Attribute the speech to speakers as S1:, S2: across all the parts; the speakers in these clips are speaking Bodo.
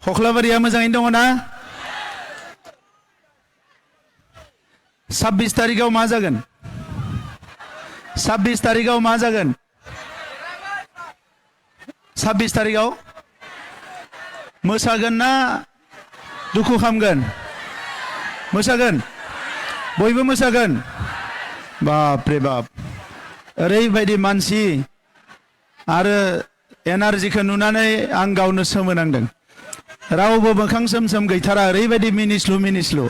S1: खख्लाबारिया मोजाङैनो दङ ना 26 तारिखाव मा जागोन 26 तारिखाव मा जागोन 26 तारिखाव मोसागोन ना दुखु खामगोन मोसागोन बयबो मोसागोन बाप रे बाप ओरैबायदि मानसि आरो एनार्जिखौ नुनानै आं गावनो सोमोनांदों रावबो मोखां सोम गैथारा ओरैबायदि मिनिस्लु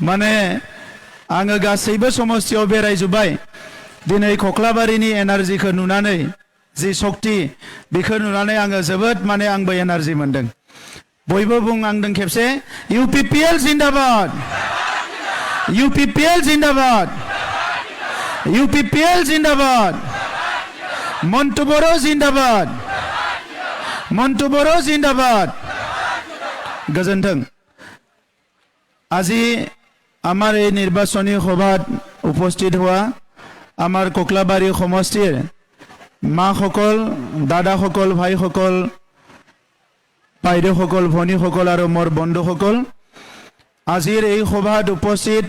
S1: माने आङो गासैबो समस्थियाव बेरायजोब्बाय दिनै खख्लाबारिनि एनार्जिखौ नुनानै जि शक्ति बेखौ नुनानै आङो जोबोद माने आंबो एनार्जि मोनदों बयबो बुंनांदों खेबसे UPPL जिंदाबाद UPPL जिंदाबाद UPPL जिंदाबाद मन्टु बर' जिंदाबाद मन्टु बर' जिंदाबाद गोजोन्थों আজি আমার এই নির্বাচনী সভাত উপস্থিত হওয়া আমার কোকলাবাৰী সমষ্টিৰ মাসকল দাদাসকল ভাইসকল বাইদেউসকল ভনীসকল আৰু মোৰ বন্ধুসকল আজিৰ এই সভাত উপস্থিত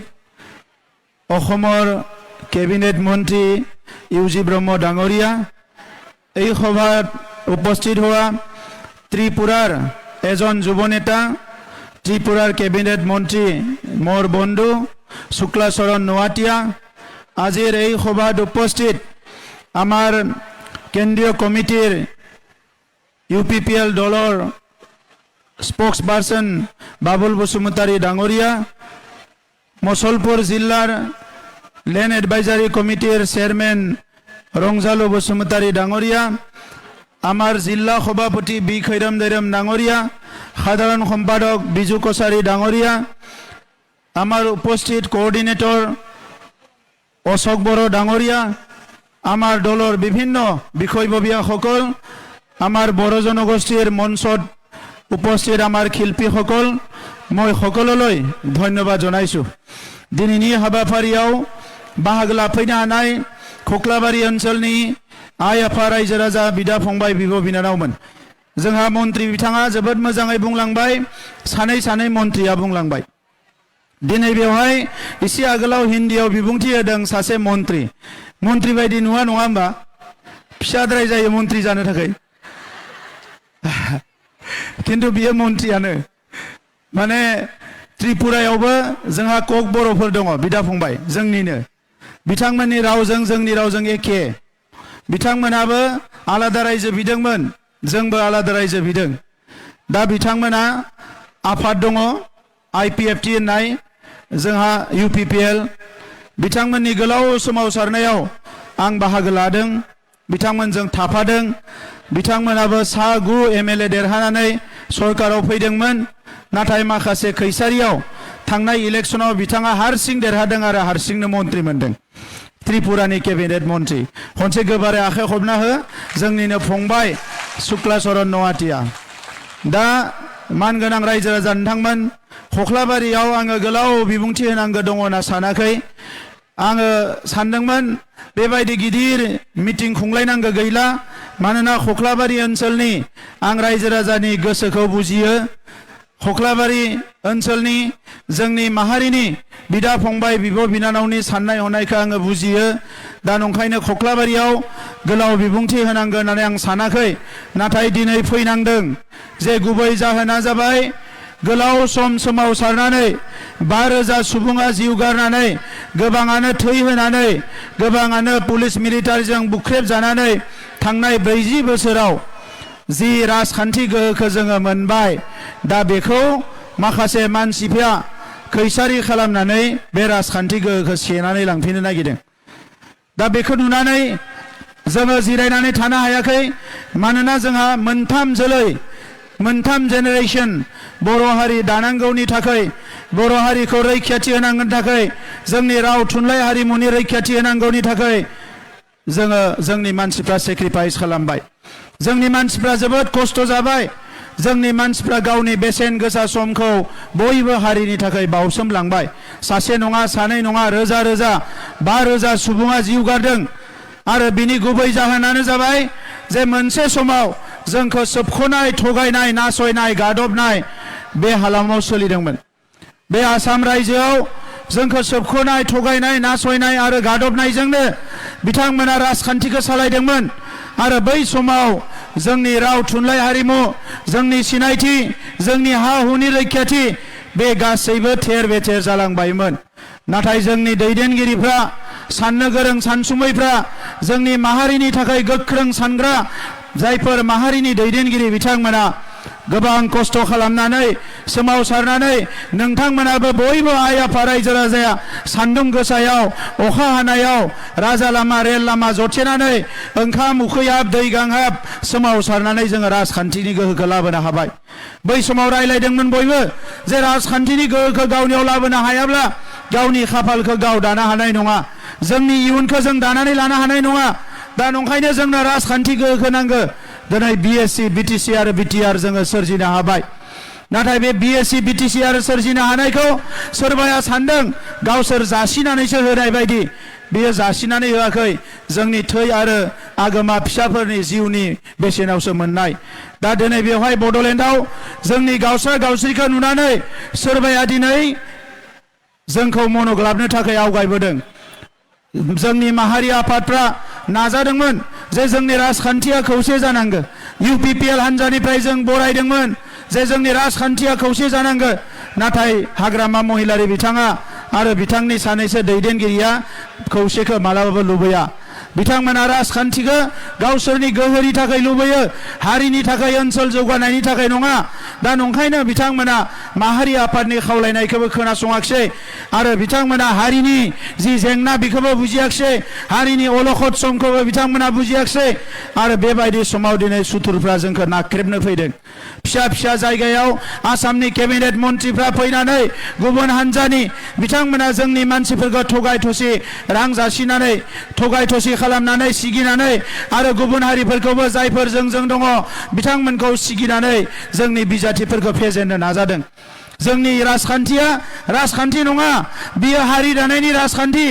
S1: অসমৰ কেবিনেট মন্ত্ৰী ইউজি ব্ৰহ্ম ডাঙৰীয়া এই সভাত উপস্থিত হোৱা ত্ৰিপুৰাৰ এজন যুৱনেতা ত্রিপুরার ক্যাবিনেট মন্ত্রী মোর বন্ধু শুক্লাচরণ নোয়াটিয়া আজির এই সভাত উপস্থিত আমার কেন্দ্রীয় কমিটির UPPL দলর স্পোক্স পার্সন বাবুল বসুমতারি ডাঙরিয়া মসলপুর জিলার ল্যান্ড এডভাইজারি কমিটির চেয়ারম্যান রংজালু বসুমতারি ডাঙরিয়া আমার জিলা সভাপতি বি খৈরাম दैरम ডাঙরিয়া সাধারণ সম্পাদক বিজু কছাৰী ডাঙরিয়া আমার উপস্থিত কোঅর্ডিনেটর অশোক বড় ডাঙরিয়া আমার দলর বিভিন্ন বিষয়ববীয়াসকল আমার বড় জনগোষ্ঠীর মঞ্চত উপস্থিত আমার শিল্পীসকল মই সকললৈ ধন্যবাদ জনাইছো দিনैनि हाबाफारियाव बाहागो लाफैनो हानाय खख्लाबारि ओनसोलनि आइ आफा रायजो राजा बिदा फंबाय बिब' बिनानावमोन जोंहा मन्त्रि बिथाङा जोबोद मोजाङै बुंलांबाय सानै मन्त्रिया बुंलांबाय दिनै बेवहाय एसे आगोलाव हिन्दीयाव बिबुंथि होदों सासे मन्त्रि बायदि नुवा नङा होमबा फिसाद्राय जायो मन्त्रि जानो थाखाय किन्तु बियो मन्त्रियानो माने त्रिपुरायावबो जोंहा कक बर'फोर दङ बिदा फंबाय जोंनिनो बिथांमोननि रावजों जोंनि रावजों एखे बिथांमोनाबो आलादा रायजो बिदोंमोन जोंबो आलादा रायजो बिदों दा बिथांमोना आफाद दङ IPFT होननाय जोंहा UPPL बिथांमोननि गोलाव सोमावसारनायाव आं बाहागो लादों बिथांमोनजों थाफादों बिथांमोनाबो सा 9 MLA देरहानानै सरकाराव फैदोंमोन नाथाय माखासे खैसारियाव थांनाय इलेक्शनाव बिथाङा हारसिं देरहादों आरो हारसिंनो मन्त्रि मोनदों त्रिपुरानि केबिनेट मन्त्रि खनसे गोबारै आखाइ खबना हो जोंनिनो फंबाय शुक्लाचरण नवाटिया दा मानगोनां रायजो राजा नोंथांमोन खख्लाबारियाव आङो गोलाव बिबुंथि होनांगौ दङ होनना सानाखै आङो सानदोंमोन बेबायदि गिदिर मिटिं खुंलायनांगौ गैला मानोना खख्लाबारि ओनसोलनि आं रायजो राजानि गोसोखौ बुजियो खख्लाबारि ओनसोलनि जोंनि माहारिनि बिदा फंबाय बिब' बिनानावनि साननाय हनायखौ आङो बुजियो दा नंखायनो खख्लाबारियाव गोलाव बिबुंथि होनांगौ होननानै आं सानाखै नाथाय दिनै फैनांदों जे गुबै जाहोना जाबाय गोलाव सम सोमावसारनानै 5000 सुबुङा जिउ गारनानै गोबाङानो थै होनानै गोबाङानो पुलिस मिलिटारिजों बुख्रेब जानानै थांनाय 40 बोसोराव जि राजखान्थि गोहोखौ जोङो मोनबाय दा बेखौ माखासे मानसिफ्रा खैसारि खालामनानै बे राजखान्थि गोहोखौ सेनानै लांफिननो नागिरदों दा बेखौ नुनानै जोङो जिरायनानै थानो हायाखै मानोना जोंहा मोनथाम जेनेरेशन बर' हारि दानांगौनि थाखाय बर' हारिखौ रैखाथि होनांगौनि थाखाय जोंनि राव थुनलाइ हारिमुनि रैखाथि होनांगौनि थाखाय जोङो जोंनि मानसिफ्रा सेक्रिफाइस खालामबाय जोंनि मानसिफ्रा जोबोद खस्थ' जाबाय जोंनि मानसिफ्रा गावनि बेसेन गोसा समखौ बयबो हारिनि थाखाय बावसोमलांबाय सासे नङा सानै नङा रोजा रोजा 5000 सुबुङा जिउ गारदों आरो बिनि गुबै जाहोनानो जाबाय जे मोनसे समाव जोंखौ सोबख'नाय थगायनाय नासयनाय गादबनाय बे हालामाव सोलिदोंमोन। बे आसाम रायजोआव जोंखौ सोबख'नाय थगायनाय नासयनाय आरो गादबनायजोंनो बिथांमोना राजखान्थिखौ सालायदोंमोन। आरो बै समाव जोंनि राव थुनलाइ हारिमु, जोंनि सिनायथि, जोंनि हा हुनि रैखाथि बे गासैबो थेर बेथेर जालांबायमोन। नाथाय जोंनि दैदेनगिरिफ्रा, साननो गोरों सानसुमैफ्रा, जोंनि माहारिनि थाखाय गोख्रों सानग्रा जायफोर माहारिनि दैदेनगिरि बिथांमोना गोबां खस्थ' खालामनानै सोमावसारनानै नोंथांमोनाबो बयबो आइ आफा रायजो राजाया सान्दुं गोसायाव अखा हानायाव राजा लामा रेल लामा जथेनानै ओंखाम उखैहाब दै गांहाब सोमावसारनानै जोङो राजखान्थिनि गोहोखौ लाबोनो हाबाय। बै समाव रायलायदोंमोन बयबो जे राजखान्थिनि गोहोखौ गावनियाव लाबोनो हायाब्ला गावनि खाफालखौ गाव दानो हानाय नङा, जोंनि इयुनखौ जों दानानै लानो हानाय नङा। दा नंखायनो जोंनो राजखान्थि गोहोखौ नांगौ। दिनै बिएससि बिटिसि आरो बिटिआर जोङो सोरजिनो हाबाय। नाथाय बे बिएससि बिटिसि आरो सोरजिनो हानायखौ सोरबाया सानदों गावसोर जासिनानैसो होनाय बायदि। बेयो जासिनानै होआखै, जोंनि थै आरो आगोमा फिसाफोरनि जिउनि बेसेनावसो मोननाय। दा दिनै बेवहाय बड'लेण्डआव जोंनि गावस्रा गावस्रिखौ नुनानै सोरबाया दिनै जोंखौ मन'ग्लाबनो थाखाय आवगायबोदों। जोंनि माहारि आफादफ्रा नाजादोंमोन जे जोंनि राजखान्थिया खौसे जानांगौ। इउपिपिएल हान्जानिफ्राय जों बरायदोंमोन जे जोंनि राजखान्थिया खौसे जानांगौ। नाथाय हाग्रामा महिलारि बिथाङा आरो बिथांनि सानैसो दैदेनगिरिया खौसेखौ मालाबाबो लुबैया। बिथांमोना राजखान्थिखौ गावसोरनि गोहोनि थाखाय लुबैयो, हारिनि थाखाय, ओनसोल जौगानायनि थाखाय नङा। दा नंखायनो बिथांमोना माहारि आफादनि खावलायनायखौबो खोनासङाखिसै आरो बिथांमोना हारिनि जि जेंना बेखौबो बुजियाखिसै, हारिनि अलखद समखौबो बिथांमोना बुजियाखिसै। आरो बेबायदि समाव दिनै सुथुरफ्रा जोंखौ नाख्रेबनो फैदों। फिसा फिसा जायगायाव आसामनि केबिनेट मन्थ्रिफ्रा फैनानै गुबुन हान्जानि बिथांमोना जोंनि मानसिफोरखौ थगाय थसि रां जासिनानै थगाय थसि खालामनानै सिगिनानै आरो गुबुन हारिफोरखौबो जायफोर जोंजों दङ बिथांमोनखौ सिगिनानै जोंनि बिजाथिफोरखौ फेजेननो नाजादों। जोंनि राजखान्थिया राजखान्थि नङा, बियो हारि दानायनि राजखान्थि,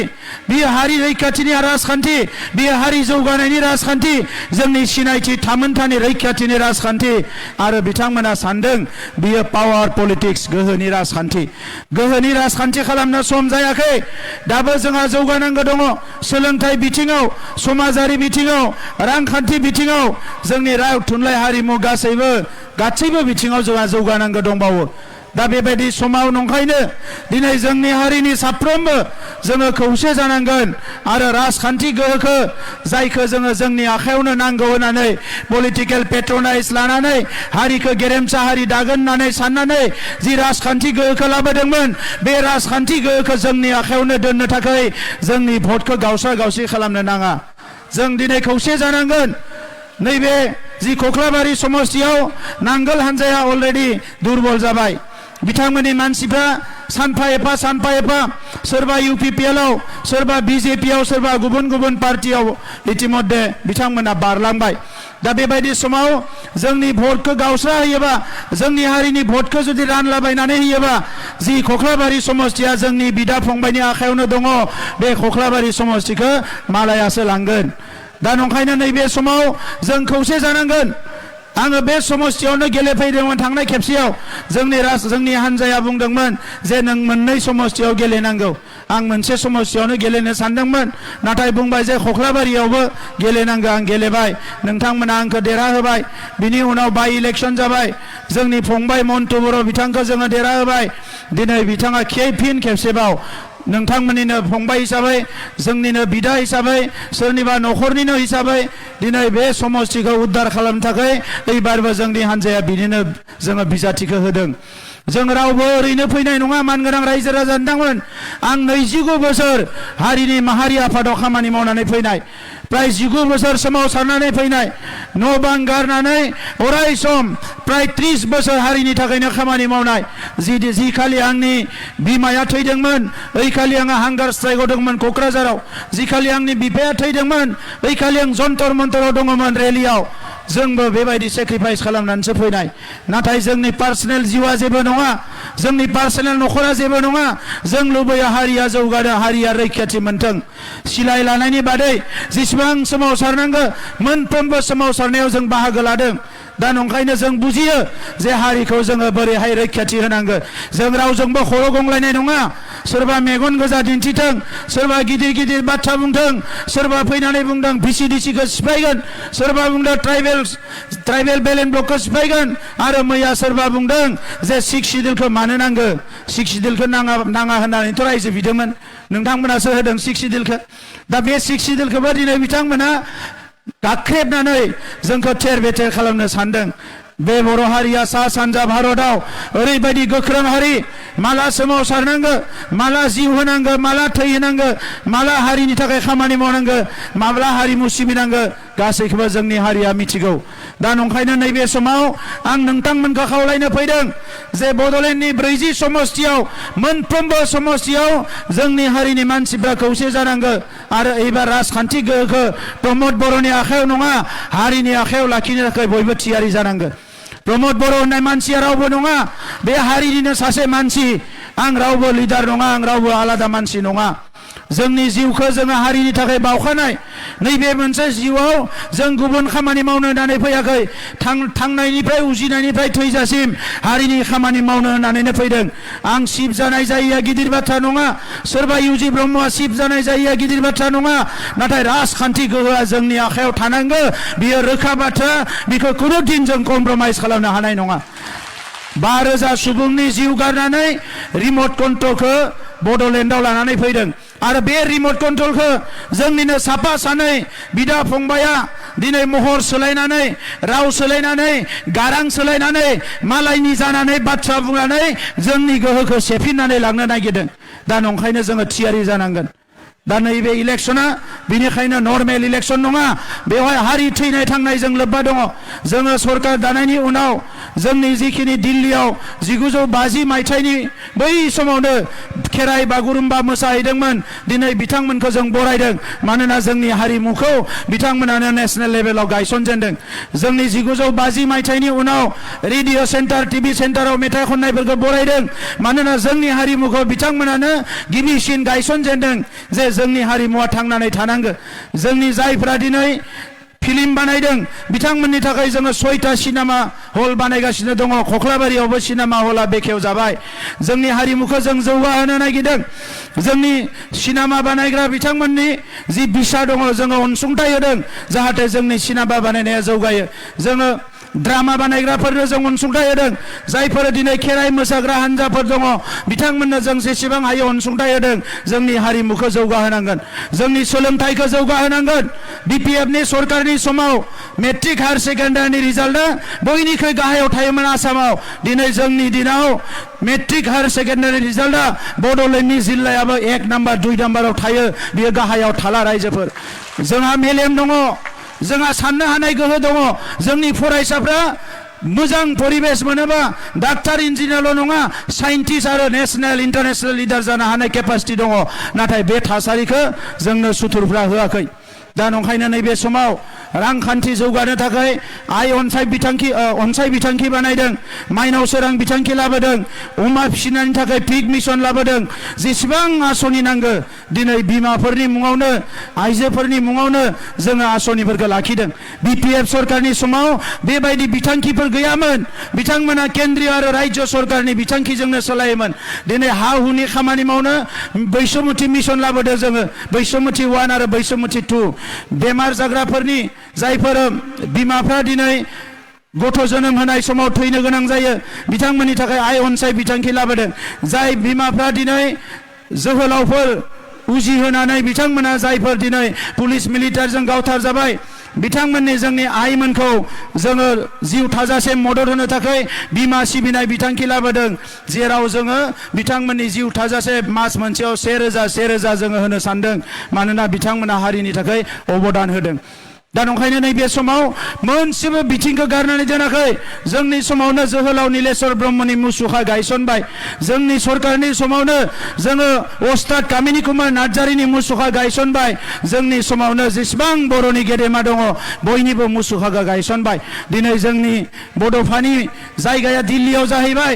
S1: बियो हारि रैखाथिनि राजखान्थि, बियो हारि जौगानायनि राजखान्थि, जोंनि सिनायथि थामोनथानि रैखाथिनि राजखान्थि। आरो बिथांमोना सानदों बियो पावार पलिटिक्स, गोहोनि राजखान्थि। गोहोनि राजखान्थि खालामनो सम जायाखै। दाबो जोंहा जौगानांगौ दङ। सोलोंथाइ बिथिङाव, समाजारि बिथिङाव, रांखान्थि बिथिङाव, जोंनि राव थुनलाइ हारिमु गासैबो बिथिङाव जोंहा जौगानांगौ दंबावो। दा बेबायदि समाव नंखायनो दिनै जोंनि हारिनि साफ्रोमबो जोङो खौसे जानांगोन आरो राजखान्थि गोहोखौ जायखौ जोङो जोंनि आखायावनो नांगौ होननानै पलिटिकेल पेट्रनाइज लानानै हारिखौ गेरेमसा हारि दागोन होननानै साननानै जि राजखान्थि गोहोखौ लाबोदोंमोन, बे राजखान्थि गोहोखौ जोंनि आखायावनो दोननो थाखाय जोंनि भटखौ गावस्रा गावस्रि खालामनो नाङा। जों दिनै खौसे जानांगोन। नैबे जि कख्लाबारि समस्तियाव नांगोल हान्जाया अलरेडि दुरबल जाबाय। बिथांमोननि मानसिफ्रा सानफा एफा सोरबा इउपिपिएलआव, सोरबा बिजेपिआव, सोरबा गुबुन गुबुन पार्टियाव इतिमध्य बिथांमोना बारलांबाय। दा बेबायदि समाव जोंनि भटखौ गावस्रा होयोबा, जोंनि हारिनि भटखौ जुदि रानलाबायनानै होयोबा, जि कख्लाबारि समस्तिया जोंनि बिदा फंबायनि आखायावनो दङ, बे कख्लाबारि समस्तिखौ मालायासो लांगोन। दा नंखायनो नैबे समाव जों खौसे जानांगोन। आङो बे समस्तियावनो गेलेफैदोंमोन थांनाय खेबसेयाव। जोंनि हान्जाया बुंदोंमोन जे नों मोननै समस्तियाव गेलेनांगौ। आं मोनसे समस्तियावनो गेलेनो सानदोंमोन, नाथाय बुंबाय जे कख्लाबारियावबो गेलेनांगौ। आं गेलेबाय, नोंथांमोना आंखौ देरहाहोबाय। बिनि उनाव बाइ इलेक्सन जाबाय, जोंनि फंबाय मन्टु बर' बिथांखौ जोङो देरहाहोबाय। दिनै बिथाङा फिन खेबसेबाव नोंथांमोननिनो फंबाय हिसाबै, जोंनिनो बिदा हिसाबै, सोरनिबा न'खरनिनो हिसाबै दिनै बे समस्तिखौ उद्धार खालामनो थाखाय एबारबो जोंनि हान्जाया बिनिनो जोङो बिजाथिखौ होदों। जों रावबो ओरैनो फैनाय नङा। मानगोनां रायजो राजा नोंथांमोन, आं 29 बोसोर हारिनि माहारि आफादाव खामानि मावनानै फैनाय, प्राय 19 बोसोर सोमावसारनानै फैनाय, न' बां गारनानै अराय सम प्राय 30 बोसोर हारिनि थाखायनो खामानि मावनाय। जि खालि आंनि बिमाया थैदोंमोन, ओइ खालि आङो हांगार स्ट्राइक होदोंमोन क'क्राझाराव। जि खालि आंनि बिफाया थैदोंमोन, ओइ खालि आं जन्तर मन्तराव दङमोन रेलियाव। जोंबो बेबायदि सेक्रिफाइस खालामनानैसो फैनाय। नाथाय जोंनि पार्सनेल जिउआ जेबो नङा, जोंनि पार्सनेल न'खरा जेबो नङा। जों लुबैयो हारिया जौगानो, हारिया रैखाथि मोनथों। सिलाय लानायनि बादै जेसेबां सोमावसारनांगौ मोनफ्रोमबो सोमावसारनायाव जों बाहागो लादों। दा नंखायनो जों बुजियो जे हारिखौ जोङो बोरैहाय रैखाथि होनांगो जों रावजोंबो खर' गंलायनाय नङा सोरबा मेगन गोजा दिन्थिथों सोरबा गिदिर गिदिर बाथ्रा बुंथों सोरबा फैनानै बुंदों VCDC खौ सिफायगोन सोरबा बुंदों ट्राइबेल बेलेन्स ब्लकखौ सिफायगोन आरो मैया सोरबा बुंदों जे 6 सिडिउलखौ मानो नांगौ 6 सिडिउलखौ नाङा होननानैथ' रायजो बिदोंमोन नोंथांमोनासो होदों 6 सिडिउलखौ दा बे 6 सिडिउलखौबो दिनै बिथांमोना गाख्रेबनानै जोंखौ थेर बेथेर खालामनो सानदों बे बर' हारिया सा सानजा भारताव ओरैबायदि गोख्रों हारि माला सोमावसारनांगौ माला जिउ होनांगौ माला थै होनांगौ माला हारिनि थाखाय खामानि मावनांगौ माब्ला हारिमु सिबिनांगौ गासैखौबो जोंनि हारिया मिथिगौ दा नंखायनो नैबे समाव आं नोंथांमोनखौ खावलायनो फैदों जे बड'लेण्डनि 40 समस्तियाव मोनफ्रोमबो समस्तियाव जोंनि हारिनि मानसिफ्रा खौसे जानांगौ आरो एबार राजखान्थि गोहोखौ प्रमद बर'नि आखायाव नङा हारिनि आखायाव लाखिनो थाखाय बयबो थियारि जानांगौ प्रमद बर' होननाय मानसिया रावबो नङा बे हारिनिनो सासे मानसि आं रावबो लिडार नङा आं रावबो आलादा मानसि नङा जोंनि जिउखौ जोङो हारिनि थाखाय बावखानाय नैबे मोनसे जिउआव जों गुबुन खामानि मावनो होननानै फैयाखै थांनायनिफ्राय उजिनायनिफ्राय थैजासिम हारिनि खामानि मावनो होननानैनो फैदों आं सिफ जानाय जायैया गिदिर बाथ्रा नङा सोरबा इउजि ब्रह्मआ सिफ जानाय जायैया गिदिर बाथ्रा नङा नाथाय राजखान्थि गोहोआ जोंनि आखायाव थानांगौ बियो रोखा बाथ्रा बिखौ कुनु दिन जों कमप्रमाइज खालामनो हानाय नङा 5,000 सुबुंनि जिउ गारनानै रिमोट कन्ट्रलखौ बड'लेण्डआव लानानै फैदों आरो बे रिमोट कन्ट्रलखौ जोंनिनो साफा सानै बिदा फंबाया दिनै महर सोलायनानै राव सोलायनानै गारां सोलायनानै मालायनि जानानै बाथ्रा बुंनानै जोंनि गोहोखौ सेफिननानै लांनो नागिरदों दा नंखायनो जोङो थियारि जानांगोन दा नैबे इलेक्शना बेनिखायनो नर्मेल इलेक्शन नङा बेवहाय हारि थैनाय थांनायजों लोब्बा दङ जोङो सरकार दानायनि उनाव जोंनि जिखिनि दिल्लीयाव 1950 मायथाइनि बै समावनो खेराइ बागुरुम्बा मोसाहैदोंमोन दिनै बिथांमोनखौ जों बरायदों मानोना जोंनि हारिमुखौ बिथांमोनानो नेशनेल लेभेलाव गायसनजेनदों जोंनि 1950 मायथाइनि उनाव रेडिअ सेन्टार टिभि सेन्टाराव मेथाइ खननायफोरखौ बरायदों मानोना जोंनि हारिमुखौ बिथांमोनानो गिबिसिन गायसनजेनदों जे जोंनि हारिमुवा थांनानै थानांगौ जोंनि जायफ्रा दिनै फिल्म बानायदों बिथांमोननि थाखाय जोङो 6टा सिनेमा हल बानायगासिनो दङ खख्लाबारियावबो सिनेमा हला बेखेव जाबाय जोंनि हारिमुखौ जों जौगाहोनो नागिरदों जोंनि सिनेमा बानायग्रा बिथांमोननि जि बिसा दङ जोङो अनसुंथाइ होदों जाहाथे जोंनि सिनेमा बानायनाया जौगायो जोङो ड्रामा बानायग्राफोरनो जों अनसुंथाइ होदों जायफोर दिनै खेराइ मोसाग्रा हान्जाफोर दङ बिथांमोननो जों जेसेबां हायो अनसुंथाइ होदों जोंनि हारिमुखौ जौगाहोनांगोन जोंनि सोलोंथाइखौ जौगाहोनांगोन BPFनि सरकारनि समाव मेट्रिक हायार सेकेन्डारिनि रिजाल्टआ बयनिख्रुइ गाहायाव थायोमोन आसामाव दिनै जोंनि दिनाव मेट्रिक हायार सेकेन्डारि रिजाल्टआ बड'लेण्डनि जिल्लायाबो 1 नाम्बार 2 नाम्बाराव थायो बियो गाहायाव थाला रायजोफोर जोंहा मेलेम दङ जोंहा साननो हानाय गोहो दङ जोंनि फरायसाफ्रा मोजां परिबेश मोनोबा डाक्टार इन्जिनियारल' नङा साइन्टिस्ट आरो नेशनेल इन्टारनेशनेल लिडार जानो हानाय केपासिटि दङ नाथाय बे थासारिखौ जोंनो सुथुरफ्रा होआखै दा नंखायनो नैबे समाव रांखान्थि जौगानो थाखाय आइ अनसाय बिथांखि बानायदों माइनाव सोरां बिथांखि लाबोदों अमा फिसिनायनि थाखाय पिग मिशन लाबोदों जेसेबां आसनि नांगौ दिनै बिमाफोरनि मुङावनो आइजोफोरनि मुङावनो जोङो आसनिफोरखौ लाखिदों BPF सरकारनि समाव बेबायदि बिथांखिफोर गैयामोन बिथांमोना केन्द्रीय आरो राज्य सरकारनि बिथांखिजोंनो सोलायोमोन दिनै हा हुनि खामानि मावनो बैसोमुथि मिशन लाबोदों जोङो बैसोमुथि 1 आरो बैसोमुथि 2 बेमार जाग्राफोरनि जायफोर बिमाफ्रा दिनै गथ' जोनोम होनाय समाव थैनो गोनां जायो बिथांमोननि थाखाय आइ अनसाय बिथांखि लाबोदों जाय बिमाफ्रा दिनै जोहोलावफोर उजिहोनानै बिथांमोना जायफोर दिनै पुलिस मिलिटारिजों गावथार जाबाय बिथांमोननि जोंनि आइमोनखौ जोङो जिउ थाजासिम मदद होनो थाखाय बिमा सिबिनाय बिथांखि लाबोदों जेराव जोङो बिथांमोननि जिउ थाजासे मास मोनसेयाव 1,000 जोङो होनो सानदों मानोना बिथांमोना हारिनि थाखाय अबदान होदों दा नंखायनो नैबे समाव मोनसेबो बिथिंखौ गारनानै दोनाखै जोंनि समावनो जोहोलाव नीलेश्वर ब्रह्मनि मुसुखा गायसनबाय जोंनि सरकारनि समावनो जोङो अस्ताद कामिनी कुमार नार्जारिनि मुसुखा गायसनबाय जोंनि समावनो जेसेबां बर'नि गेदेमा दङ बयनिबो मुसुखा गायसनबाय दिनै जोंनि बड'फानि जायगाया दिल्लीयाव जाहैबाय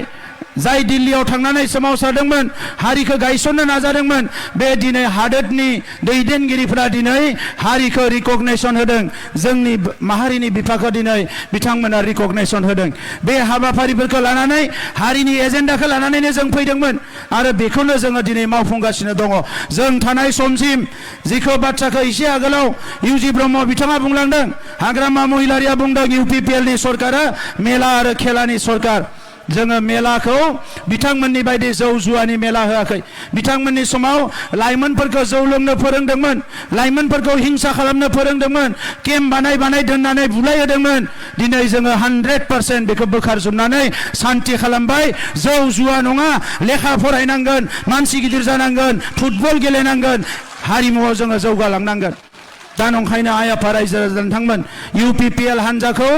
S1: जाय दिल्लीयाव थांनानै सोमावसारदोंमोन हारिखौ गायसननो नाजादोंमोन बे दिनै हादोरनि दैदेनगिरिफोरा दिनै हारिखौ रिकगनाइसन होदों जोंनि माहारिनि बिफाखौ दिनै बिथांमोना रिकगनाइसन होदों बे हाबाफारिफोरखौ लानानै हारिनि एजेन्डाखौ लानानैनो जों फैदोंमोन आरो बेखौनो जोङो दिनै मावफुंगासिनो दङ जों थानाय समसिम जिखौ बाथ्राखौ एसे आगोलाव इउजि ब्रह्म बिथाङा बुंलांदों हाग्रामा महिलारिया बुंदों UPPL नि सरकारा मेला आरो खेलानि सरकार जोङो मेलाखौ बिथांमोननि बायदि जौ जुवानि मेला होआखै बिथांमोननि समाव लाइमोनफोरखौ जौ लोंनो फोरोंदोंमोन लाइमोनफोरखौ हिंसा खालामनो फोरोंदोंमोन केम्प बानाय दोननानै बुलाय होदोंमोन दिनै जोङो 100% बेखौ बोखारजोबनानै शान्ति खालामबाय जौ जुवा नङा लेखा फरायनांगोन मानसि गिदिर जानांगोन फुटबल गेलेनांगोन हारिमुआव जोङो जौगालांनांगोन दा नंखायनो आइ आफा रायजो राजा नोंथांमोन UPPL हान्जाखौ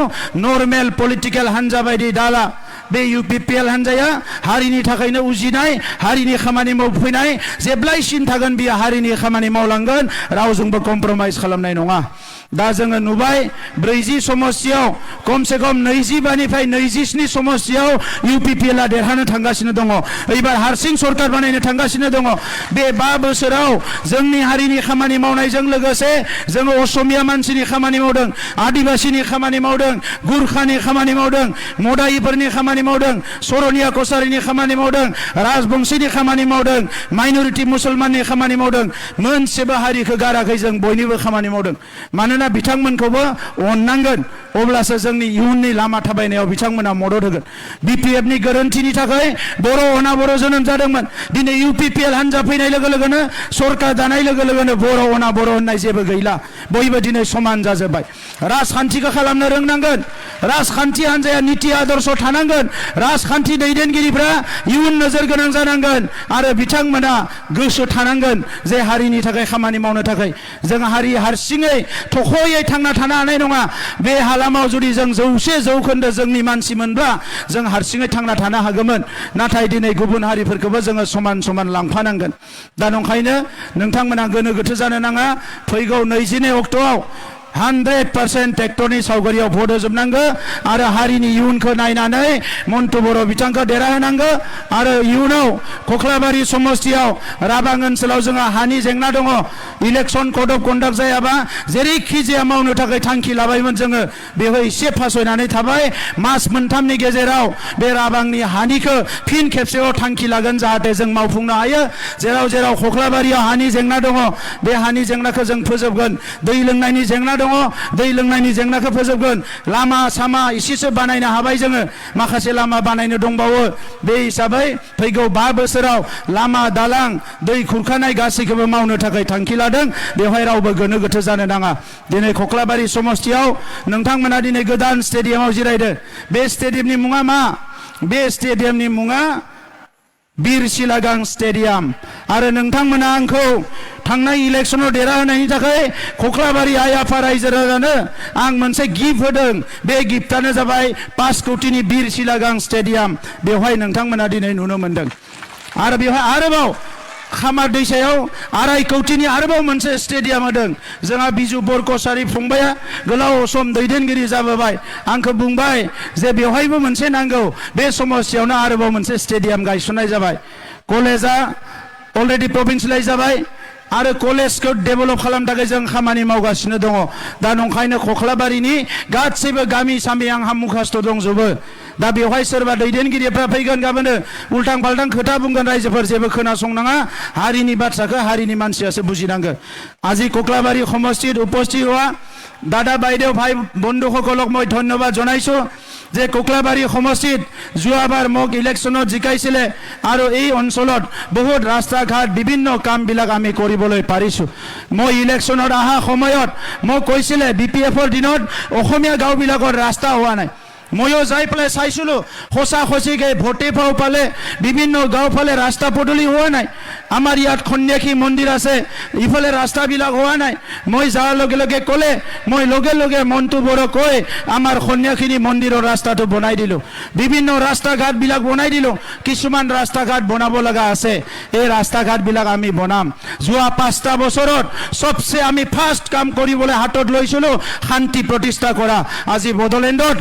S1: नर्मेल पलिटिकेल हान्जा बायदि दाला बे UPPL हान्जाया हारिनि थाखायनो उजिनाय हारिनि खामानि मावफैनाय जेब्लायसिम थागोन बियो हारिनि खामानि मावलांगोन रावजोंबो कमप्रमाइज खालामनाय नङा दा जोङो नुबाय 40 समस्यायाव खमसे खम 25 निफ्राय 27 समस्यायाव UPPL आ देरहानो थांगासिनो दङ एबार हारसिं सरकार बानायनो थांगासिनो दङ बे 5 बोसोराव जोंनि हारिनि खामानि मावनायजों लोगोसे जोङो असमिया मानसिनि खामानि मावदों आदिबासीनि खामानि मावदों गुरखानि खामानि मावदों मदायिफोरनि खामानि मावदों सरनिया कसारिनि खामानि मावदों राजबंशीनि खामानि मावदों माइनरिटि मुसलमाननि खामानि मावदों मोनसेबो हारिखौ गाराखै जों बयनिबो खामानि मावदों मानोना बिथांमोनखौबो अननांगोन अब्लासो जोंनि इयुननि लामा थाबायनायाव बिथांमोना मदद होगोन BPF नि गोरोन्थिनि थाखाय बर' अना बर' जोनोम जादोंमोन दिनै UPPL हान्जा फैनाय लोगो लोगोनो सरकार दानाय लोगो लोगोनो बर' अना बर' होननाय जेबो गैला बयबो दिनै समान जाजोब्बाय राजखान्थिखौ खालामनो रोंनांगोन राजखान्थि हान्जाया नीति आदर्श थानांगोन राजखान्थि दैदेनगिरिफ्रा इयुन नोजोर गोनां जानांगोन आरो बिथांमोना गोसो थानांगोन जे हारिनि थाखाय खामानि मावनो थाखाय जों हारि हारसिङै थख'यै थांना थानो हानाय नङा बे हालामाव जुदि जों 100% जोंनि मानसि मोनब्ला जों हारसिङै थांना थानो हागौमोन नाथाय दिनै गुबुन हारिफोरखौबो जोङो समान समान लांफानांगोन दा नंखायनो नोंथांमोना गोनो गोथो जानो नाङा फैगौ 22 अक्ट'आव 100% ट्रेक्टरनि सावगारियाव भट होजोबनांगौ आरो हारिनि इयुनखौ नायनानै मन्टु बर' बिथांखौ देरहाहोनांगौ आरो इयुनाव कख्लाबारि समस्तियाव राबां ओनसोलाव जोंहा हानि जेंना दङ इलेक्सन कड अफ कन्डाक्ट जायाबा जेरैखि जाया मावनो थाखाय थांखि लाबायमोन जोङो बेवहाय एसे फासयनानै थाबाय मास मोनथामनि गेजेराव बे राबांनि हानिखौ फिन खेबसेयाव थांखि लागोन जाहाथे जों मावफुंनो हायो जेराव जेराव कख्लाबारियाव हानि जेंना दङ बे हानि जेंनाखौ जों फोजोबगोन दै लोंनायनि जेंना दै लोंनायनि जेंनाखौ फोजोबगोन लामा सामा एसेसो बानायनो हाबाय जोङो माखासे लामा बानायनो दंबावो बे हिसाबै फैगौ 5 बोसोराव लामा दालां दै खुरखानाय गासैखौबो मावनो थाखाय थांखि लादों बेवहाय रावबो गोनो गोथो जानो नाङा दिनै कख्लाबारि समस्तियाव नोंथांमोना दिनै गोदान स्टेडियामाव जिरायदो बे स्टेडियामनि मुङा मा बे स्टेडियामनि मुङा बीर सिलागां स्टेडियाम आरो नोंथांमोना आंखौ थांनाय इलेक्शनाव देरहाहोनायनि थाखाय कख्लाबारि आइ आफा रायजो राजानो आं मोनसे गिफ्ट होदों बे गिफ्टआनो जाबाय 5 कोटिनि बीर सिलागां स्टेडियाम बेवहाय नोंथांमोना दिनै नुनो मोनदों आरो बेवहाय आरोबाव खामार दैसायाव 2.5 कोटिनि आरोबाव मोनसे स्टेडियाम होदों जोंहा बिजु बरकसारि फंबाया गोलाव सम दैदेनगिरि जाबोबाय आंखौ बुंबाय जे बेवहायबो मोनसे नांगौ बे समस्यायावनो आरोबाव मोनसे स्टेडियाम गायसननाय जाबाय कलेजा अलरेडि प्रभिन्सियेलाइज जाबाय आरो कलेजखौ डेभेलप खालामनो थाखाय जों खामानि मावगासिनो दङ दा नंखायनो कख्लाबारिनि गासैबो गामि सामि आंहा मुखास्थ' दंजोबो दा बेवहाय सोरबा दैदेनगिरिफ्रा फैगोन गाबोनो उल्टां फाल्टां खोथा बुंगोन रायजोफोर जेबो खोनासंनाङा हारिनि बाथ्राखौ हारिनि मानसियासो बुजिनांगौ আজি कख्लाबारि समष्टित उपस्थित हुआ दादा বাইদেউ ভাই বন্ধুসকলক মই ধন্যবাদ জনাইছো যে কখ্লাবাৰি সমষ্টিত যোৱাবাৰ মোক ইলেকশ্যনত জিকাইছিলে আৰু এই অঞ্চলত বহুত ৰাস্তা ঘাট বিভিন্ন কামবিলাক আমি কৰিবলৈ পাৰিছো মই ইলেকশ্যনত অহা সময়ত মই কৈছিলে BPFৰ দিনত অসমীয়া গাঁওবিলাকৰ ৰাস্তা হোৱা নাই ময়ো যাই পেলাই চাইছিলোঁ সঁচা সঁচিকৈ ভোটে পালে বিভিন্ন গাঁওফালে ৰাস্তা পদূলি হোৱা নাই আমাৰ ইয়াত সন্ন্যাসী মন্দিৰ আছে ইফালে ৰাস্তাবিলাক হোৱা নাই মই যোৱাৰ লগে লগে ক'লে মই লগে লগে মন্টু বড়ো কৈ আমাৰ সন্ন্যাসী মন্দিৰৰ ৰাস্তাটো বনাই দিলোঁ বিভিন্ন ৰাস্তা ঘাটবিলাক বনাই দিলোঁ কিছুমান ৰাস্তা ঘাট বনাব লগা আছে এই ৰাস্তা ঘাটবিলাক আমি বনাম যোৱা 5টা বছৰত সবচে আমি ফাৰ্ষ্ট কাম কৰিবলৈ হাতত লৈছিলোঁ শান্তি প্ৰতিষ্ঠা কৰা আজি বড়োলেণ্ডত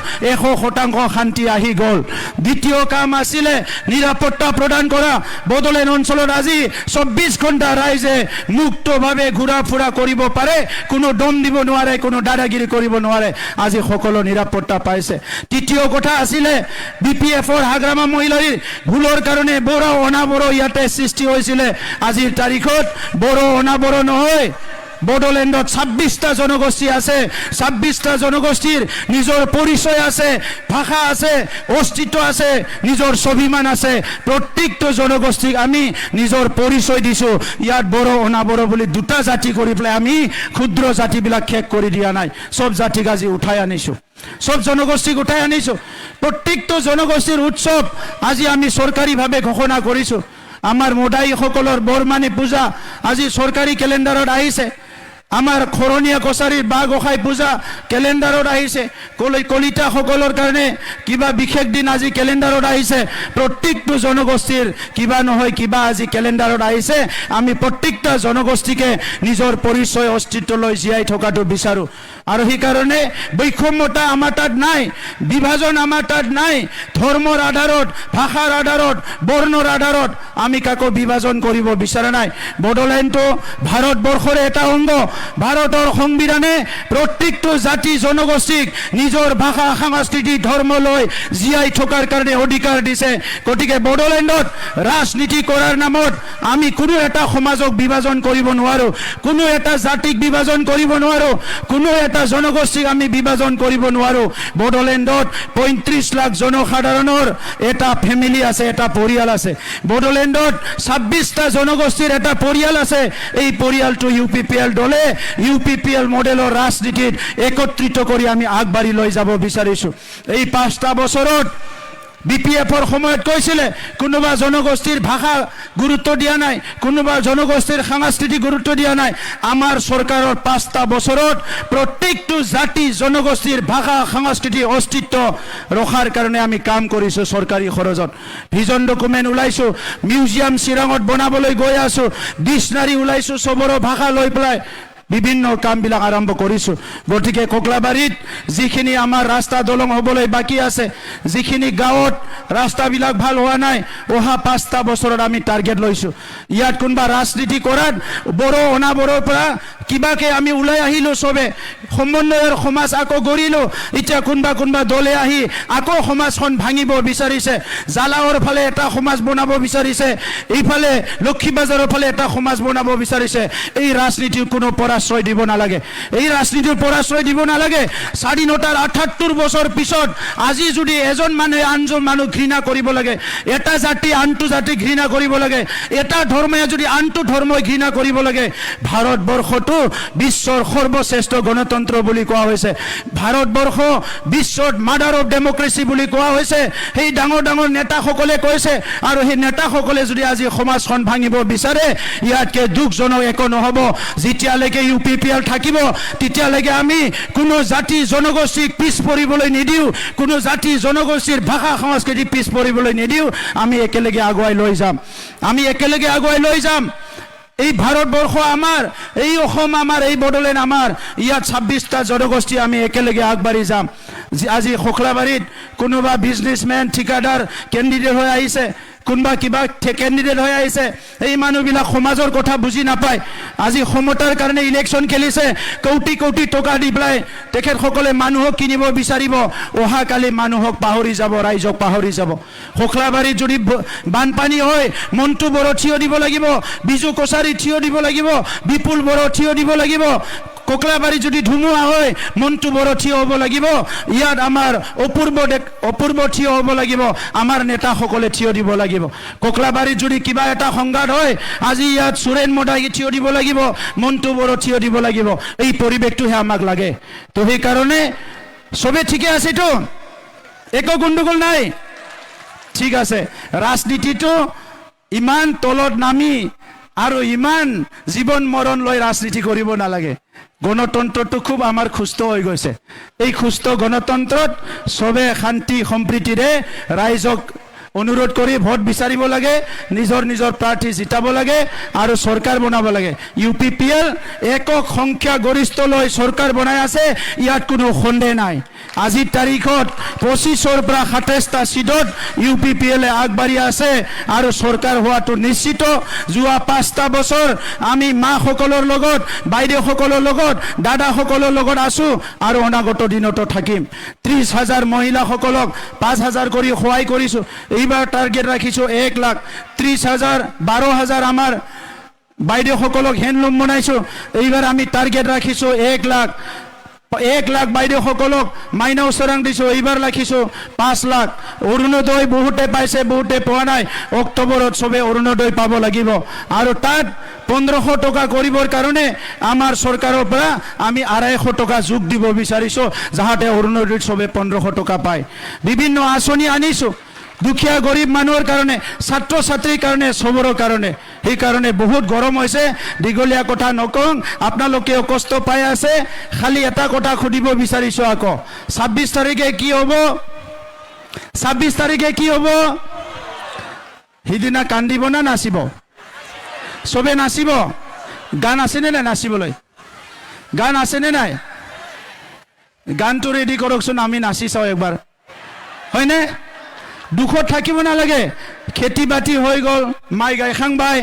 S1: 100% শান্তি আহি গ'ল দ্বিতীয় কাম আছিলে নিৰাপত্তা প্ৰদান কৰা বড়োলেণ্ড অঞ্চলত আজি 24 ঘণ্টা ৰাইজে মুক্তভাৱে ঘূৰা ফুৰা কৰিব পাৰে কোনো দম দিব নোৱাৰে কোনো দাদাগিৰি কৰিব নোৱাৰে আজি সকলো নিৰাপত্তা পাইছে তৃতীয় কথা আছিলে বিপিএফৰ হাগ্ৰামা মহিলাৰ ভুলৰ কাৰণে বড়ো অনাবড়ো ইয়াতে সৃষ্টি হৈছিলে আজিৰ তাৰিখত বড়ো অনাবড়ো নহয় বড়োলেণ্ডত 26টা জনগোষ্ঠী আছে 26টা জনগোষ্ঠীৰ নিজৰ পৰিচয় আছে ভাষা আছে অস্তিত্ব আছে নিজৰ স্বাভিমান আছে প্ৰত্যেকটো জনগোষ্ঠীক আমি নিজৰ পৰিচয় দিছো ইয়াত বড়ো অনাবড়ো বুলি দুটা জাতি কৰি পেলাই আমি ক্ষুদ্ৰ জাতিবিলাক শেষ কৰি দিয়া নাই সব জাতিক আজি উঠাই আনিছো সব জনগোষ্ঠীক উঠাই আনিছো প্ৰত্যেকটো জনগোষ্ঠীৰ উৎসৱ আজি আমি চৰকাৰীভাৱে ঘোষণা কৰিছো আমাৰ মোদাইসকলৰ বৰমানী পূজা আজি চৰকাৰী কেলেণ্ডাৰত আহিছে আমাৰ খৰণীয়া কছাৰীৰ বা গোসাই পূজা কেলেণ্ডাৰত আহিছে কলিতা সকলৰ কাৰণে কিবা বিশেষ দিন আজি কেলেণ্ডাৰত আহিছে প্ৰত্যেকটো জনগোষ্ঠীৰ কিবা নহয় কিবা আজি কেলেণ্ডাৰত আহিছে আমি প্ৰত্যেকটা জনগোষ্ঠীকে নিজৰ পৰিচয় অস্তিত্ব লৈ জীয়াই থকাটো বিচাৰো আৰু সেই কাৰণে বৈষম্যতা আমাৰ তাত নাই বিভাজন আমাৰ তাত নাই ধৰ্মৰ আধাৰত ভাষাৰ আধাৰত বৰ্ণৰ আধাৰত আমি কাকো বিভাজন কৰিব বিচৰা নাই বড়োলেণ্ডটো ভাৰতবৰ্ষৰ এটা অংগ ভাৰতৰ সংবিধানে প্ৰত্যেকটো জাতি জনগোষ্ঠীক নিজৰ ভাষা সংস্কৃতি ধৰ্ম লৈ জীয়াই থকাৰ কাৰণে অধিকাৰ দিছে গতিকে বড়োলেণ্ডত ৰাজনীতি কৰাৰ নামত আমি কোনো এটা সমাজক বিভাজন কৰিব নোৱাৰো কোনো এটা জাতিক বিভাজন কৰিব নোৱাৰো কোনো এটা জনগোষ্ঠীক আমি বিভাজন কৰিব নোৱাৰো বড়োলেণ্ডত 35 লাখ জনসাধাৰণৰ এটা ফ্যামিলি আছে এটা পৰিয়াল আছে বড়োলেণ্ডত 26টা জনগোষ্ঠীৰ এটা পৰিয়াল আছে এই পৰিয়ালটো ইউপিপিএল দলে ইউপিপিএল মডেলৰ ৰাজনীতিত একত্ৰিত কৰি আমি আগবাঢ়ি লৈ যাব বিচাৰিছো এই 5টা বছৰত বিপিএফৰ সময়ত কৈছিলে কোনোবা জনগোষ্ঠীৰ ভাষা গুৰুত্ব দিয়া নাই কোনোবা জনগোষ্ঠীৰ সাংস্কৃতিক গুৰুত্ব দিয়া নাই আমাৰ চৰকাৰৰ 5টা বছৰত প্ৰত্যেকটো জাতি জনগোষ্ঠীৰ ভাষা সংস্কৃতি অস্তিত্ব ৰখাৰ কাৰণে আমি কাম কৰিছো চৰকাৰী খৰচত ভিজন ডকুমেণ্ট ওলাইছো মিউজিয়াম চিৰাঙত বনাবলৈ গৈ আছো ডিক্সনাৰী ওলাইছো চবৰো ভাষা লৈ পেলাই বিভিন্ন কামবিলাক আৰম্ভ কৰিছো গতিকে কোকলাবাৰীত যিখিনি আমাৰ ৰাস্তা দলং হ'বলৈ বাকি আছে যিখিনি গাঁৱত ৰাস্তাবিলাক ভাল হোৱা নাই অহা 5টা বছৰত আমি টাৰ্গেট লৈছো ইয়াত কোনবা ৰাজনীতি কৰাত বড়ো অনাবড়োৰ পৰা কিবাকে আমি ওলাই আহিলো সবে সমন্বয়ৰ সমাজ আকৌ গঢ়িলো এতিয়া কোনবা দলে আহি আকৌ সমাজখন ভাঙিব বিচাৰিছে জালাওৰ ফালে এটা সমাজ বনাব বিচাৰিছে এইফালে লক্ষীবাজাৰৰ ফালে এটা সমাজ বনাব বিচাৰিছে এই ৰাজনীতিৰ কোনো পৰাশ্ৰয় দিব নালাগে এই ৰাজনীতিৰ পৰাশ্ৰয় দিব নালাগে স্বাধীনতাৰ 78 বছৰ পিছত আজি যদি এজন মানুহে আনজন মানুহ ঘৃণা কৰিব লাগে এটা জাতি আনটো জাতি ঘৃণা কৰিব লাগে এটা ধৰ্মে যদি আনটো ধৰ্মই ঘৃণা কৰিব লাগে ভাৰতবৰ্ষটো বিশ্বৰ সৰ্বশ্ৰেষ্ঠ গণতন্ত্ৰ বুলি কোৱা হৈছে ভাৰতবৰ্ষ বিশ্বত মাদাৰ অফ ডেমক্ৰেসি বুলি কোৱা হৈছে সেই ডাঙৰ ডাঙৰ নেতাসকলে কৈছে আৰু সেই নেতাসকলে যদি আজি সমাজখন ভাঙিব বিচাৰে ইয়াতকে দুখজনক একো নহব যেতিয়ালৈকে ইউপিপিএল থাকিব তেতিয়ালৈকে আমি কোনো জাতি জনগোষ্ঠীক পিছ পৰিবলৈ নিদিও কোনো জাতি জনগোষ্ঠীৰ ভাষা সংস্কৃতি পিছ পৰিবলৈ নিদিও আমি একেলগে আগুৱাই লৈ যাম এই ভাৰতবৰ্ষ আমাৰ এই অসম আমাৰ এই বড়োলেণ্ড আমাৰ ইয়াত 26টা জনগোষ্ঠী আমি একেলগে আগবাঢ়ি যাম আজি খোখলাবাৰীত কোনোবা বিজনেছমেন ঠিকাদাৰ কেণ্ডিডেট হৈ আহিছে কোনবা কিবা কেণ্ডিডেট হৈ আহিছে এই মানুহবিলাক সমাজৰ কথা বুজি নাপায় আজি সমতাৰ কাৰণে ইলেকশ্যন খেলিছে কোটি কোটি টকা দি পেলাই তেখেতসকলে মানুহক কিনিব বিচাৰিব অহাকালি মানুহক পাহৰি যাব ৰাইজক পাহৰি যাব খোখলাবাৰীত যদি বানপানী হয় মন্টু বড়ো থিয় দিব লাগিব বিজু কছাৰী থিয় দিব লাগিব বিপুল বড়ো থিয় দিব লাগিব কোকলাবাৰী যদি ধুমুহা হয় মন্টু বড়ো থিয় হ'ব লাগিব ইয়াত আমাৰ অপূৰ্ব থিয় হ'ব লাগিব আমাৰ নেতাসকলে থিয় দিব লাগিব কোকলাবাৰীত যদি কিবা এটা সংঘাত হয় আজি ইয়াত সুৰেন মদাই থিয় দিব লাগিব মন্টু বড়ো থিয় দিব লাগিব এই পৰিৱেশটোহে আমাক লাগে তো সেই কাৰণে সবে ঠিকে আছে তো একো গণ্ডগোল নাই ঠিক আছে ৰাজনীতিটো ইমান তলত নামি আৰু ইমান জীৱন মৰণ লৈ ৰাজনীতি কৰিব নালাগে গণতন্ত্ৰটো খুব আমাৰ সুস্থ হৈ গৈছে এই সুস্থ গণতন্ত্ৰত সবে শান্তি সম্প্ৰীতিৰে ৰাইজক অনুৰোধ কৰি ভোট বিচাৰিব লাগে, নিজৰ নিজৰ প্ৰাৰ্থী জিতাব লাগে আৰু চৰকাৰ বনাব লাগে। UPPL একক সংখ্যা গৰিষ্ঠ লৈ চৰকাৰ বনাই আছে, ইয়াত কোনো সন্দেহ নাই। আজিৰ তাৰিখত 25ৰ পৰা 27টা সিটত UPPL আগবাঢ়ি আছে আৰু চৰকাৰ হোৱাটো নিশ্চিত। যোৱা 5টা বছৰ আমি মাসকলৰ লগত, বাইদেউসকলৰ লগত, দাদাসকলৰ লগত আছো আৰু অনাগত দিনতো থাকিম। 30,000 মহিলাসকলক 5,000 কৰি সহায় কৰিছো। এইবাৰ টাৰ্গেট ৰাখিছো 1 লাখ। 30,000 12,000 আমাৰ বাইদেউসকলক হেণ্ডলুম বনাইছো। এইবাৰ আমি টাৰ্গেট ৰাখিছো 1 লাখ। 1 লাখ বাইদেউসকলক মাইনা উচৰাং দিছো, এইবাৰ ৰাখিছো 5 লাখ। অৰুণোদয় বহুতে পাইছে, বহুতে পোৱা নাই। অক্টোবৰত চবে অৰুণোদয় পাব লাগিব আৰু তাত 1500 টকা কৰিবৰ কাৰণে আমাৰ চৰকাৰৰ পৰা আমি 250 টকা যোগ দিব বিচাৰিছো, যাতে অৰুণোদয়ত চবে 1500 টকা পায়। বিভিন্ন আঁচনি আনিছো দুখীয়া গৰীব মানুহৰ কাৰণে, ছাত্ৰ ছাত্ৰীৰ কাৰণে, চবৰৰ কাৰণে। সেইকাৰণে বহুত গৰম হৈছে, দীঘলীয়া কথা নকওঁ, আপোনালোকেও কষ্ট পাই আছে। খালি এটা কথা সুধিব বিচাৰিছো আকৌ, 26 তাৰিখে কি হ'ব? 26 তাৰিখে কি হ'ব? সিদিনা কান্দিব না নাচিব? চবে নাচিব? গান আছেনে নাই নাচিবলৈ? গান আছেনে নাই? গানটো ৰেডি কৰকচোন, আমি নাচি চাওঁ একবাৰ, হয়নে? দুখত থাকিব নালাগে। খেতি বাতি হৈ গ'ল, মাই গাইখাংবাই।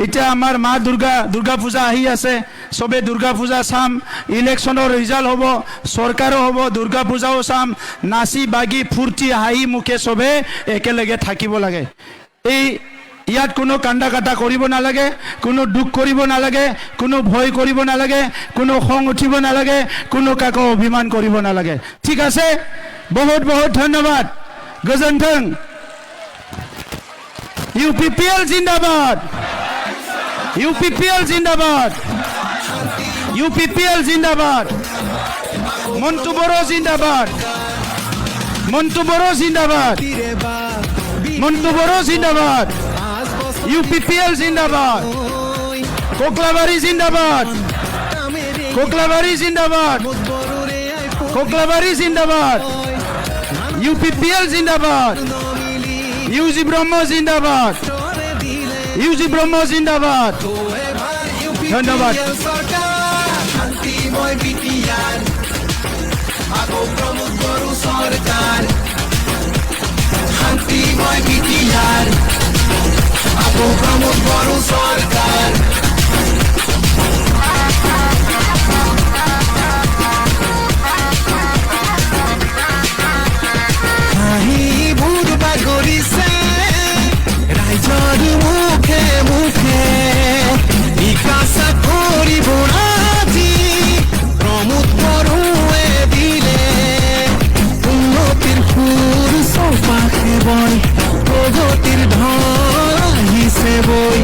S1: এতিয়া আমাৰ মা দুৰ্গা পূজা আহি আছে, চবে দুৰ্গা পূজা চাম। ইলেকশ্যনৰ ৰিজাল্ট হ'ব, চৰকাৰো হ'ব, দুৰ্গা পূজাও চাম। নাচি বাগি ফূৰ্তি হাঁহি মুখে চবে একেলগে থাকিব লাগে। ইয়াত কোনো কান্দা কাটা কৰিব নালাগে, কোনো দুখ কৰিব নালাগে, কোনো ভয় কৰিব নালাগে, কোনো খং উঠিব নালাগে, কোনো কাকো অভিমান কৰিব নালাগে। ঠিক আছে, বহুত বহুত ধন্যবাদ। গোজন্থং। UPPL জিন্দাবাদ, UPPL জিন্দাবাদ, UPPL জিন্দাবাদ, মন্টু বড়ো জিন্দাবাদ, মন্টু বড়ো জিন্দাবাদ, মন্টু বড়ো জিন্দাবাদ, UPPL জিন্দাবাদ, কোকলাবাড়ি জিন্দাবাদ, কোকলাবাড়ি জিন্দাবাদ, কোকলাবাড়ি জিন্দাবাদ, UPPL জিন্দাবাদ, UG ব্রহ্ম জিন্দাবাদ, UG ব্রহ্ম জিন্দাবাদ। ধন্যবাদ। শান্তিময় বিটিআর আগো প্রমোদ বড়ু সরকার, শান্তিময় বিটিআর আগো প্রমোদ বড়ু সরকার। রাইজর মুখে মুখে বিকাশ করিব আজি, প্রমোদ বড়ুয়ে দিলে উন্নতির ফুল চৌপাশে বয়, প্রগতির ঢল আহিছে বই।